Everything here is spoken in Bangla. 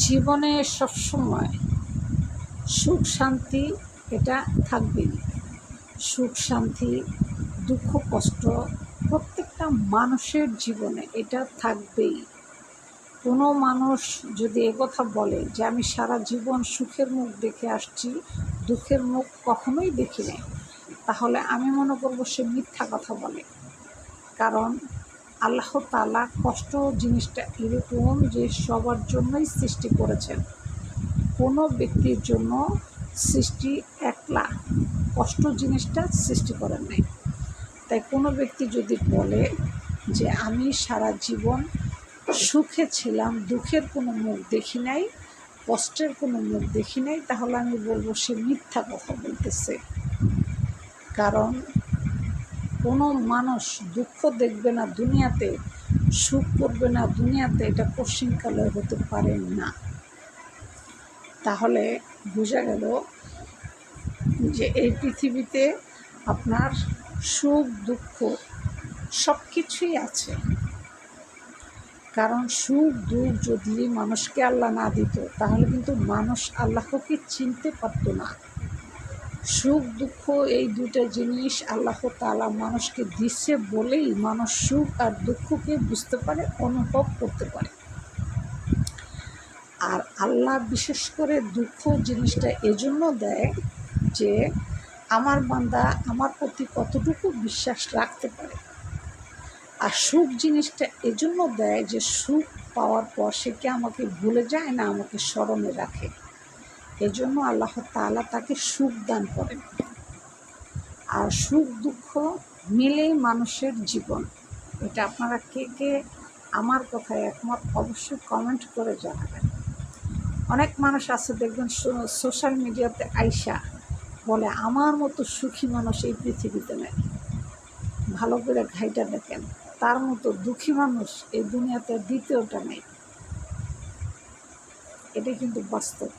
জীবনে সবসময় সুখ শান্তি এটা থাকবেই। সুখ শান্তি, দুঃখ কষ্ট প্রত্যেকটা মানুষের জীবনে এটা থাকবেই। কোনো মানুষ যদি একথা বলে যে আমি সারা জীবন সুখের মুখ দেখে আসছি, দুঃখের মুখ কখনোই দেখি নাই, তাহলে আমি মনে করব সে মিথ্যা কথা বলে। কারণ আল্লাহ তাআলা কষ্ট জিনিসটা এরকম যে সবার জন্যই সৃষ্টি করেছেন। কোনো ব্যক্তির জন্য সৃষ্টি একলা কষ্ট জিনিসটা সৃষ্টি করেন নাই। তাই কোনো ব্যক্তি যদি বলে যে আমি সারা জীবন সুখে ছিলাম, দুঃখের কোনো মুখ দেখি নাই, কষ্টের কোনো মুখ দেখি নাই, তাহলে আমি বলবো সে মিথ্যা কথা বলতেছে। কারণ কোনো মানুষ দুঃখ দেখবে না দুনিয়াতে, সুখ করবে না দুনিয়াতে, এটা পশ্চিমকালে হতে পারে না। তাহলে বোঝা গেল যে এই পৃথিবীতে আপনার সুখ দুঃখ সব কিছুই আছে। কারণ সুখ দুঃখ যদি মানুষকে আল্লাহ না দিত, তাহলে কিন্তু মানুষ আল্লাহকে চিনতে পারত না। সুখ দুঃখ এই দুইটা জিনিস আল্লাহ তাআলা মানুষকে দিচ্ছে বলেই মানুষ সুখ আর দুঃখকে বুঝতে পারে, অনুভব করতে পারে। আর আল্লাহ বিশেষ করে দুঃখ জিনিসটা এজন্য দেয় যে আমার বান্দা আমার প্রতি কতটুকু বিশ্বাস রাখতে পারে। আর সুখ জিনিসটা এজন্য দেয় যে সুখ পাওয়ার পর সে কি আমাকে ভুলে যায় না আমাকে স্মরণে রাখে। এজন্য আল্লাহ তাআলা তাকে সুখ দান করেন। আর সুখ দুঃখ মিলেই মানুষের জীবন। এটা আপনারা কে কে আমার কথায় একমত অবশ্যই কমেন্ট করে জানাবেন। অনেক মানুষ আছে দেখবেন সোশ্যাল মিডিয়াতে আইসা বলে আমার মতো সুখী মানুষ এই পৃথিবীতে নেই। ভালো করে ঘাইটা দেখেন, তার মতো দুঃখী মানুষ এই দুনিয়াতে দ্বিতীয়টা নেই। এটাই কিন্তু বাস্তব।